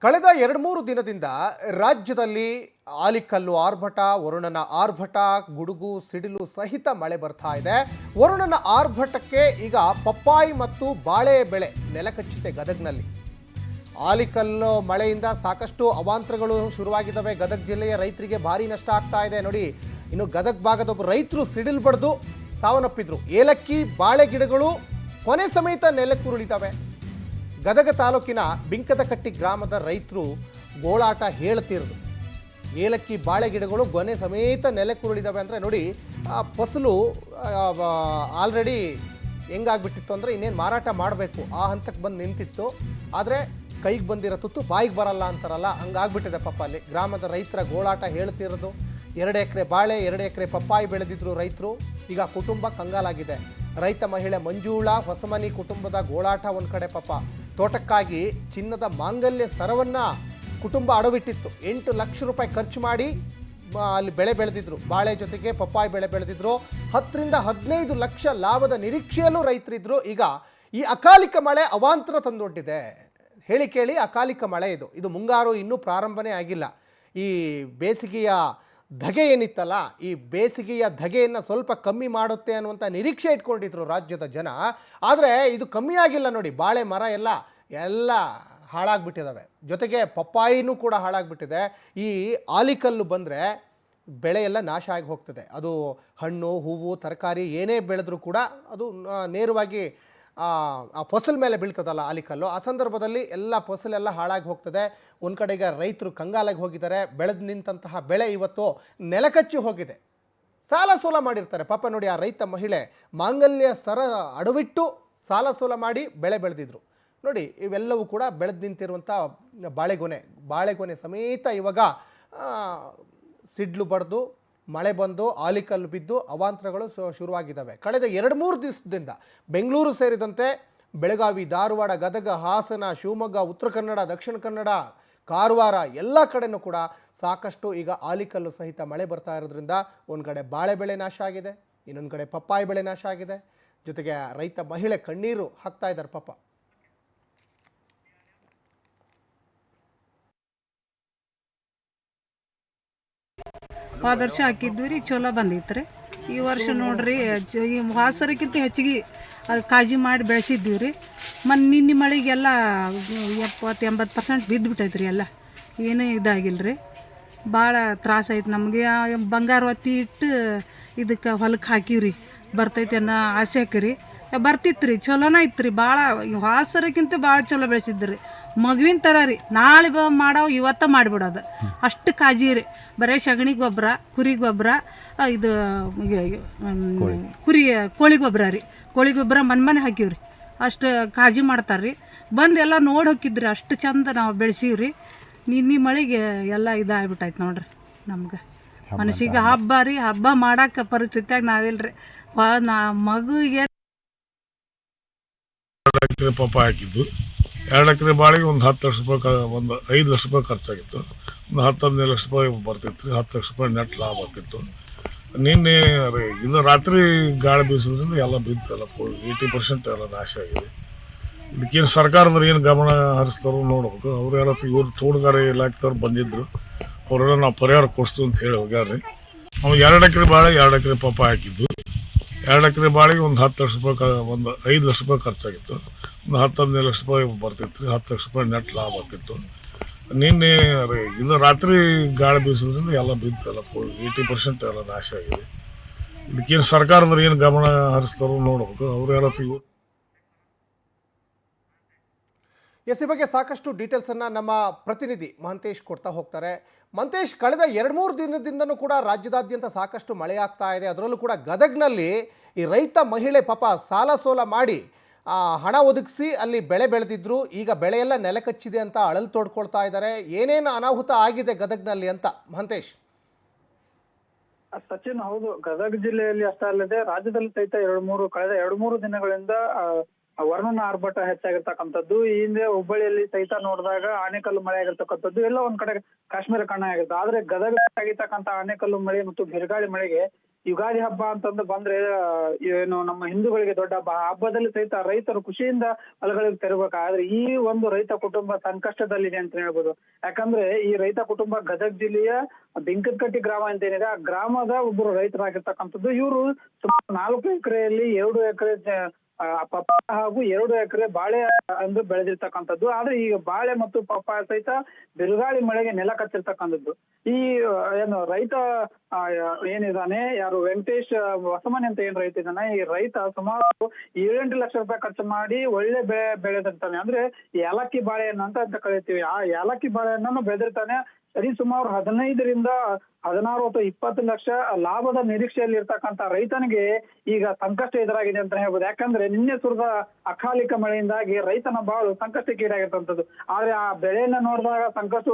ಕಳೆದ 2-3 ದಿನದಿಂದ ರಾಜ್ಯದಲ್ಲಿ ಆಲಿಕಲ್ಲು ಆರ್ಭಟ, ವರುಣನ ಆರ್ಭಟ, ಗುಡುಗು ಸಿಡಿಲು ಸಹಿತ ಮಳೆ ಬರ್ತಾ ಇದೆ. ವರುಣನ ಆರ್ಭಟಕ್ಕೆ ಈಗ ಪಪ್ಪಾಯಿ ಮತ್ತು ಬಾಳೆ ಬೆಳೆ ನೆಲಕಚ್ಚಿದೆ ಗದಗ್ನಲ್ಲಿ. ಆಲಿಕಲ್ಲು ಮಳೆಯಿಂದ ಸಾಕಷ್ಟು ಅವಾಂತರಗಳು ಶುರುವಾಗಿದ್ದಾವೆ. ಗದಗ ಜಿಲ್ಲೆಯ ರೈತರಿಗೆ ಭಾರಿ ನಷ್ಟ ಆಗ್ತಾ ಇದೆ. ನೋಡಿ, ಇನ್ನು ಗದಗ ಭಾಗದ ಒಬ್ಬ ರೈತರು ಸಿಡಿಲು ಬಡಿದು ಸಾವನ್ನಪ್ಪಿದ್ರು. ಏಲಕ್ಕಿ ಬಾಳೆ ಗಿಡಗಳು ಕೊನೆ ಸಮೇತ ನೆಲಕ್ಕುರುಳಿದ್ದಾವೆ. ಗದಗ ತಾಲೂಕಿನ ಬಿಂಕದಕಟ್ಟಿ ಗ್ರಾಮದ ರೈತರು ಗೋಳಾಟ ಹೇಳ್ತಿರೋದು. ಏಲಕ್ಕಿ ಬಾಳೆ ಗಿಡಗಳು ಗೊನೆ ಸಮೇತ ನೆಲಕ್ಕುರುಳಿದಾವೆ ಅಂದರೆ ನೋಡಿ, ಫಸಲು ಆಲ್ರೆಡಿ ಹೆಂಗಾಗ್ಬಿಟ್ಟಿತ್ತು ಅಂದರೆ ಇನ್ನೇನು ಮಾರಾಟ ಮಾಡಬೇಕು ಆ ಹಂತಕ್ಕೆ ಬಂದು ನಿಂತಿತ್ತು. ಆದರೆ ಕೈಗೆ ಬಂದಿರೋ ತುತ್ತು ಬಾಯಿಗೆ ಬರಲ್ಲ ಅಂತಾರಲ್ಲ, ಹಂಗಾಗ್ಬಿಟ್ಟಿದೆ ಪಾಪ. ಅಲ್ಲಿ ಗ್ರಾಮದ ರೈತರ ಗೋಳಾಟ ಹೇಳ್ತಿರೋದು. 2 ಎಕರೆ ಬಾಳೆ, 2 ಎಕರೆ ಪಪ್ಪಾಯಿ ಬೆಳೆದಿದ್ರು ರೈತರು. ಈಗ ಕುಟುಂಬ ಕಂಗಾಲಾಗಿದೆ. ರೈತ ಮಹಿಳೆ ಮಂಜುಳಾ ಹೊಸಮನಿ ಕುಟುಂಬದ ಗೋಳಾಟ ಒಂದು ಕಡೆ. ಪಾಪ ತೋಟಕ್ಕಾಗಿ ಚಿನ್ನದ ಮಾಂಗಲ್ಯ ಸರವನ್ನು ಕುಟುಂಬ ಅಡವಿಟ್ಟಿತ್ತು. 8 ಲಕ್ಷ ರೂಪಾಯಿ ಖರ್ಚು ಮಾಡಿ ಅಲ್ಲಿ ಬೆಳೆ ಬೆಳೆದಿದ್ರು. ಬಾಳೆ ಜೊತೆಗೆ ಪಪ್ಪಾಯಿ ಬೆಳೆ ಬೆಳೆದಿದ್ರು. 10 ರಿಂದ 15 ಲಕ್ಷ ಲಾಭದ ನಿರೀಕ್ಷೆಯಲ್ಲೂ ರೈತರಿದ್ರು. ಈಗ ಈ ಅಕಾಲಿಕ ಮಳೆ ಅವಾಂತರ ತಂದೊಡ್ಡಿದೆ. ಹೇಳಿ ಕೇಳಿ ಅಕಾಲಿಕ ಮಳೆ ಇದು ಮುಂಗಾರು ಇನ್ನೂ ಪ್ರಾರಂಭನೇ ಆಗಿಲ್ಲ. ಈ ಬೇಸಿಗೆಯ ಧಗೆ ಏನಿತ್ತಲ್ಲ, ಈ ಬೇಸಿಗೆಯ ಧಗೆಯನ್ನು ಸ್ವಲ್ಪ ಕಮ್ಮಿ ಮಾಡುತ್ತೆ ಅನ್ನುವಂಥ ನಿರೀಕ್ಷೆ ಇಟ್ಕೊಂಡಿದ್ರು ರಾಜ್ಯದ ಜನ. ಆದರೆ ಇದು ಕಮ್ಮಿ ಆಗಿಲ್ಲ ನೋಡಿ. ಬಾಳೆ ಮರ ಎಲ್ಲ ಹಾಳಾಗ್ಬಿಟ್ಟಿದ್ದಾವೆ. ಜೊತೆಗೆ ಪಪ್ಪಾಯಿನೂ ಕೂಡ ಹಾಳಾಗ್ಬಿಟ್ಟಿದೆ. ಈ ಆಲಿಕಲ್ಲು ಬಂದರೆ ಬೆಳೆ ಎಲ್ಲ ನಾಶ ಆಗಿ ಹೋಗ್ತದೆ. ಅದು ಹಣ್ಣು ಹೂವು ತರಕಾರಿ ಏನೇ ಬೆಳೆದ್ರೂ ಕೂಡ ಅದು ನೇರವಾಗಿ ಆ ಫಸಲ್ ಮೇಲೆ ಬೀಳ್ತದಲ್ಲ ಆಲಿಕಲ್ಲು. ಆ ಸಂದರ್ಭದಲ್ಲಿ ಎಲ್ಲ ಫಸಲೆಲ್ಲ ಹಾಳಾಗಿ ಹೋಗ್ತದೆ. ಒಂದು ಕಡೆಗೆ ರೈತರು ಕಂಗಾಲಾಗಿ ಹೋಗಿದ್ದಾರೆ. ಬೆಳೆದು ನಿಂತಹ ಬೆಳೆ ಇವತ್ತು ನೆಲಕಚ್ಚಿ ಹೋಗಿದೆ. ಸಾಲ ಸೋಲ ಮಾಡಿರ್ತಾರೆ ಪಾಪ. ನೋಡಿ, ಆ ರೈತ ಮಹಿಳೆ ಮಾಂಗಲ್ಯ ಸರ ಅಡವಿಟ್ಟು ಸಾಲ ಸೋಲ ಮಾಡಿ ಬೆಳೆ ಬೆಳೆದಿದ್ರು. ನೋಡಿ, ಇವೆಲ್ಲವೂ ಕೂಡ ಬೆಳೆದು ನಿಂತಿರುವಂಥ ಬಾಳೆಗೊನೆ ಸಮೇತ ಇವಾಗ ಸಿಡ್ಲು ಬಡ್ದು ಮಳೆ ಬಂದು ಆಲಿಕಲ್ಲು ಬಿದ್ದು ಅವಾಂತರಗಳು ಶುರುವಾಗಿದ್ದಾವೆ. ಕಳೆದ 2-3 ದಿವಸದಿಂದ ಬೆಂಗಳೂರು ಸೇರಿದಂತೆ ಬೆಳಗಾವಿ, ಧಾರವಾಡ, ಗದಗ, ಹಾಸನ, ಶಿವಮೊಗ್ಗ, ಉತ್ತರ ಕನ್ನಡ, ದಕ್ಷಿಣ ಕನ್ನಡ, ಕಾರವಾರ ಎಲ್ಲ ಕಡೆನೂ ಕೂಡ ಸಾಕಷ್ಟು ಈಗ ಆಲಿಕಲ್ಲು ಸಹಿತ ಮಳೆ ಬರ್ತಾ ಇರೋದ್ರಿಂದ ಒಂದು ಕಡೆ ಬಾಳೆ ಬೆಳೆ ನಾಶ ಆಗಿದೆ, ಇನ್ನೊಂದು ಕಡೆ ಪಪ್ಪಾಯಿ ಬೆಳೆ ನಾಶ ಆಗಿದೆ. ಜೊತೆಗೆ ರೈತ ಮಹಿಳೆ ಕಣ್ಣೀರು ಹಾಕ್ತಾ ಇದ್ದಾರೆ ಪಾಪ. ಹೋದ ವರ್ಷ ಹಾಕಿದ್ವಿ ರೀ, ಚಲೋ ಬಂದೈತೆ ರೀ. ಈ ವರ್ಷ ನೋಡ್ರಿ ಈ ಹಾಸರಕ್ಕಿಂತ ಹೆಚ್ಚಿಗೆ ಅದು ಕಾಳಜಿ ಮಾಡಿ ಬೆಳೆಸಿದ್ವಿ ರೀ. ನಿನ್ನೆ ಮಳೆಗೆಲ್ಲ 70-80% ಬಿದ್ದುಬಿಟ್ಟೈತೆ ರೀ. ಎಲ್ಲ ಏನೂ ಇದಾಗಿಲ್ಲ ರೀ. ಭಾಳ ತ್ರಾಸ ಐತೆ ನಮಗೆ. ಬಂಗಾರ ಒತ್ತಿ ಇಟ್ಟು ಇದಕ್ಕೆ ಹೊಲಕ್ಕೆ ಹಾಕಿವ್ರಿ. ಬರ್ತೈತೆ ಅನ್ನೋ ಆಸೆ ಹಾಕಿರಿ. ಬರ್ತಿತ್ತು ರೀ, ಚಲೋನ ಇತ್ತು ರೀ. ಭಾಳ ಹಾಸರಕ್ಕಿಂತ ಭಾಳ ಚಲೋ ಬೆಳೆಸಿದ್ರಿ. ಮಗುವಿನ ಥರ ರೀ. ನಾಳೆ ಮಾಡೋ ಇವತ್ತ ಮಾಡಿಬಿಡೋದು, ಅಷ್ಟು ಕಾಳಜಿ ರೀ. ಬರೀ ಸಗಣಿ ಗೊಬ್ಬರ, ಕುರಿ ಗೊಬ್ಬರ, ಇದು ಕೋಳಿ ಗೊಬ್ಬರ ರೀ. ಕೋಳಿ ಗೊಬ್ಬರ ಮನೆ ಹಾಕಿವ್ರಿ. ಅಷ್ಟು ಕಾಳಜಿ ಮಾಡ್ತಾರೆ ರೀ. ಬಂದು ಎಲ್ಲ ನೋಡಿ ಹೋಗಿದ್ರಿ. ಅಷ್ಟು ಚಂದ ನಾವು ಬೆಳೆಸೀವ್ರಿ. ನಿನ್ನೆ ಮಳೆಗೆ ಎಲ್ಲ ಇದಾಗ್ಬಿಟ್ಟೈತೆ ನೋಡ್ರಿ. ನಮ್ಗೆ ಮನಸ್ಸಿಗೆ ಹಬ್ಬ ರೀ. ಹಬ್ಬ ಮಾಡೋಕೆ ಪರಿಸ್ಥಿತಿಯಾಗ ನಾವಿಲ್ರಿ. ಮಗುಗೆ 2 ಎಕರೆ ಪಪ್ಪಾಯಿ ಹಾಕಿದ್ದು. 2 ಎಕರೆ ಬಾಳೆಗೆ ಒಂದು 10 ಲಕ್ಷ ರೂಪಾಯಿ, ಒಂದು 5 ಲಕ್ಷ ರೂಪಾಯಿ ಖರ್ಚಾಗಿತ್ತು. ಒಂದು 10-15 ಲಕ್ಷ ರೂಪಾಯಿ ಬರ್ತಿತ್ತು ರೀ. 10 ಲಕ್ಷ ರೂಪಾಯಿ ನೆಟ್ ಲಾಭ ಆಗ್ತಿತ್ತು. ನಿನ್ನೆ ಇದು ರಾತ್ರಿ ಗಾಳಿ ಬೀಸೋದ್ರಿಂದ ಎಲ್ಲ ಬಿದ್ದು ಎಲ್ಲ 80% ಎಲ್ಲ ನಾಶ ಆಗಿದೆ. ಇದಕ್ಕೇನು ಸರ್ಕಾರದವ್ರು ಏನು ಗಮನ ಹರಿಸ್ತಾರೋ ನೋಡ್ಬೇಕು. ಅವ್ರು ಯಾರು ಇವ್ರು ತೋಟಗಾರಿಕೆ ಇಲಾಖೆದವ್ರು ಬಂದಿದ್ರು. ಅವರೆಲ್ಲ ನಾವು ಪರಿಹಾರ ಕೊಡಿಸ್ತು ಅಂತ ಹೇಳಿ ಹೋಗ್ಯಾರ್ರಿ. ನಾವು 2 ಎಕರೆ ಬಾಳೆ, 2 ಎಕರೆ ಪಪ್ಪಾಯಿ ಹಾಕಿದ್ದು. 2 ಎಕರೆ ಬಾಳೆಗೆ ಒಂದು 10 ಲಕ್ಷ ರೂಪಾಯಿ, ಒಂದು 5 ಲಕ್ಷ ರೂಪಾಯಿ ಖರ್ಚಾಗಿತ್ತು. ಒಂದು 10-15 ಲಕ್ಷ ರೂಪಾಯಿ ಬರ್ತಿತ್ತು ರೀ. 10 ಲಕ್ಷ ರೂಪಾಯಿ ನೆಟ್ ಲಾಭ ಆಗ್ತಿತ್ತು. ನಿನ್ನೆ ಇದು ರಾತ್ರಿ ಗಾಳಿ ಬೀಸೋದ್ರಿಂದ ಎಲ್ಲ ಬಿದ್ದು ಎಲ್ಲ 80% ಎಲ್ಲ ನಾಶ ಆಗಿದೆ. ಇದಕ್ಕೇನು ಸರ್ಕಾರದವ್ರು ಏನು ಗಮನ ಹರಿಸ್ತಾರೋ ನೋಡ್ಬೇಕು. ಅವ್ರು ಯಾರು ಇವ್ರು ಈ ಬಗ್ಗೆ ಸಾಕಷ್ಟು ಡೀಟೇಲ್ಸನ್ನು ನಮ್ಮ ಪ್ರತಿನಿಧಿ ಮಹಂತೇಶ್ ಕೊಡ್ತಾ ಹೋಗ್ತಾರೆ. ಮಹಂತೇಶ್, ಕಳೆದ 2-3 ದಿನದಿಂದನೂ ಕೂಡ ರಾಜ್ಯದಾದ್ಯಂತ ಸಾಕಷ್ಟು ಮಳೆ ಆಗ್ತಾ ಇದೆ. ಅದರಲ್ಲೂ ಕೂಡ ಗದಗ್ನಲ್ಲಿ ಈ ರೈತ ಮಹಿಳೆ ಪಾಪ ಸಾಲ ಸೋಲ ಮಾಡಿ ಹಣ ಒದಗಿಸಿ ಅಲ್ಲಿ ಬೆಳೆ ಬೆಳೆದಿದ್ರು. ಈಗ ಬೆಳೆಯೆಲ್ಲ ನೆಲಕಚ್ಚಿದೆ ಅಂತ ಅಳಲು ತೋಡ್ಕೊಳ್ತಾ ಇದ್ದಾರೆ. ಏನೇನು ಅನಾಹುತ ಆಗಿದೆ ಗದಗ್ನಲ್ಲಿ ಅಂತ ಮಹಂತೇಶ್? ಸಚಿನ್, ಹೌದು, ಗದಗ ಜಿಲ್ಲೆಯಲ್ಲಿ ಅಷ್ಟೇ ಅಲ್ಲದೆ ರಾಜ್ಯದಲ್ಲಿ ಸಹಿತ ಕಳೆದ 2-3 ದಿನಗಳಿಂದ ವರುಣನ ಆರ್ಭಟ ಹೆಚ್ಚಾಗಿರ್ತಕ್ಕಂಥದ್ದು. ಈ ಹಿಂದೆ ಹುಬ್ಬಳ್ಳಿಯಲ್ಲಿ ಸಹಿತ ನೋಡಿದಾಗ ಆನೆಕಲ್ಲು ಮಳೆ ಆಗಿರ್ತಕ್ಕಂಥದ್ದು ಎಲ್ಲ ಒಂದ್ ಕಡೆ ಕಾಶ್ಮೀರ ಕಣ್ಣ ಆಗಿರುತ್ತೆ. ಆದ್ರೆ ಗದಗ ಆಗಿರ್ತಕ್ಕಂಥ ಆನೆಕಲ್ಲು ಮಳೆ ಮತ್ತು ಬಿರುಗಾಳಿ ಮಳೆಗೆ ಯುಗಾದಿ ಹಬ್ಬ ಅಂತಂದು ಬಂದ್ರೆ ಏನು ನಮ್ಮ ಹಿಂದೂಗಳಿಗೆ ದೊಡ್ಡ ಹಬ್ಬ. ಆ ಹಬ್ಬದಲ್ಲಿ ಸಹಿತ ರೈತರು ಖುಷಿಯಿಂದ ಹೊಲಗಳಿಗೆ ತೆರಬೇಕಾದ್ರೆ ಈ ಒಂದು ರೈತ ಕುಟುಂಬ ಸಂಕಷ್ಟದಲ್ಲಿದೆ ಅಂತ ಹೇಳ್ಬೋದು. ಯಾಕಂದ್ರೆ ಈ ರೈತ ಕುಟುಂಬ ಗದಗ ಜಿಲ್ಲೆಯ ಬಿಂಕದಕಟ್ಟಿ ಗ್ರಾಮ ಅಂತ ಏನಿದೆ, ಆ ಗ್ರಾಮದ ಒಬ್ಬರು ರೈತರಾಗಿರ್ತಕ್ಕಂಥದ್ದು. ಇವರು ಸುಮಾರು 4 ಎಕರೆಯಲ್ಲಿ 2 ಎಕರೆ ಪಪ್ಪಾಯ ಹಾಗೂ 2 ಎಕರೆ ಬಾಳೆ ಅಂದ್ರೆ ಬೆಳೆದಿರ್ತಕ್ಕಂಥದ್ದು. ಆದ್ರೆ ಈಗ ಬಾಳೆ ಮತ್ತು ಪಪ್ಪಾಯ ಸಹಿತ ಬಿರುಗಾಳಿ ಮಳೆಗೆ ನೆಲ ಕಚ್ಚಿರ್ತಕ್ಕಂಥದ್ದು. ಈ ಏನು ರೈತ ಏನಿದಾನೆ, ಯಾರು ವೆಂಕಟೇಶ್ ಹೊಸಮನೆ ಅಂತ ಏನ್ ರೈತ ಇದ್ದಾನೆ, ಈ ರೈತ ಸುಮಾರು 7-8 ಲಕ್ಷ ರೂಪಾಯಿ ಖರ್ಚು ಮಾಡಿ ಒಳ್ಳೆ ಬೆಳೆದಿರ್ತಾನೆ. ಅಂದ್ರೆ ಏಲಕ್ಕಿ ಬಾಳೆಹಣ್ಣು ಅಂತ ಕರಿತೀವಿ. ಆ ಏಲಕ್ಕಿ ಬಾಳೆಹಣ್ಣನ್ನು ಬೆಳೆದಿರ್ತಾನೆ. ಸರಿ ಸುಮಾರು 15ರಿಂದ 16 ಅಥವಾ 20 ಲಕ್ಷ ಲಾಭದ ನಿರೀಕ್ಷೆಯಲ್ಲಿ ಇರ್ತಕ್ಕಂಥ ರೈತನಿಗೆ ಈಗ ಸಂಕಷ್ಟ ಎದುರಾಗಿದೆ ಅಂತ ಹೇಳ್ಬೋದು. ಯಾಕಂದ್ರೆ ನಿನ್ನೆ ಸುರಿದ ಅಕಾಲಿಕ ಮಳೆಯಿಂದಾಗಿ ರೈತನ ಬಾಳು ಸಂಕಷ್ಟಕ್ಕೀಡಾಗಿರ್ತಕ್ಕಂಥದ್ದು. ಆದ್ರೆ ಆ ಬೆಳೆಯನ್ನ ನೋಡಿದಾಗ ಸಂಕಷ್ಟ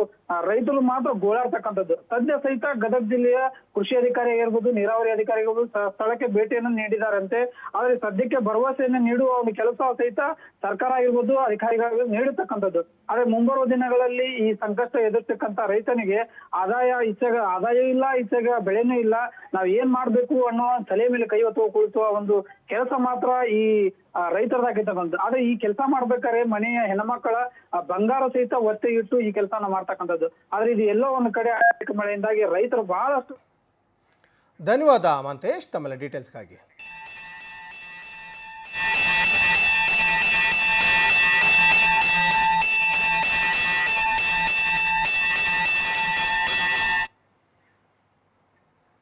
ರೈತರು ಮಾತ್ರ ಗೋಳಾಡ್ತಕ್ಕಂಥದ್ದು. ಸದ್ಯ ಸಹಿತ ಗದಗ ಜಿಲ್ಲೆಯ ಕೃಷಿ ಅಧಿಕಾರಿ ಆಗಿರ್ಬೋದು, ನೀರಾವರಿ ಅಧಿಕಾರಿ ಆಗಿರ್ಬೋದು ಸ್ಥಳಕ್ಕೆ ಭೇಟಿಯನ್ನು ನೀಡಿದಾರಂತೆ. ಆದ್ರೆ ಸದ್ಯಕ್ಕೆ ಭರವಸೆಯನ್ನು ನೀಡುವ ಒಂದು ಕೆಲಸ ಸಹಿತ ಸರ್ಕಾರ ಆಗಿರ್ಬೋದು, ಅಧಿಕಾರಿಗಳು ನೀಡತಕ್ಕಂಥದ್ದು. ಆದ್ರೆ ಮುಂಬರುವ ದಿನಗಳಲ್ಲಿ ಈ ಸಂಕಷ್ಟ ಎದುರ್ತಕ್ಕಂಥ ರೈತನಿಗೆ ಆದಾಯ ಇಲ್ಲ, ಈಚೆಗ ಬೆಳೆನೂ ಇಲ್ಲ, ನಾವ್ ಏನ್ ಮಾಡ್ಬೇಕು ಅನ್ನೋ ತಲೆ ಮೇಲೆ ಕೈ ಹೊತ್ತು ಕುಳಿತುವ ಒಂದು ಕೆಲಸ ಮಾತ್ರ ಈ ರೈತರದಾಗಿರ್ತಕ್ಕಂಥದ್ದು. ಆದ್ರೆ ಈ ಕೆಲಸ ಮಾಡ್ಬೇಕಾದ್ರೆ ಮನೆಯ ಹೆಣ್ಮಕ್ಕಳ ಬಂಗಾರ ಸಹಿತ ಒತ್ತೆ ಇಟ್ಟು ಈ ಕೆಲಸನ ಮಾಡ್ತಕ್ಕಂಥದ್ದು. ಆದ್ರೆ ಇದು ಎಲ್ಲೋ ಒಂದು ಕಡೆ ಮಳೆಯಿಂದಾಗಿ ರೈತರು ಬಹಳಷ್ಟು. ಧನ್ಯವಾದ ಮಂತೇಶ್ ತಮ್ಮೆಲ್ಲ ಡೀಟೇಲ್ಸ್ಗಾಗಿ.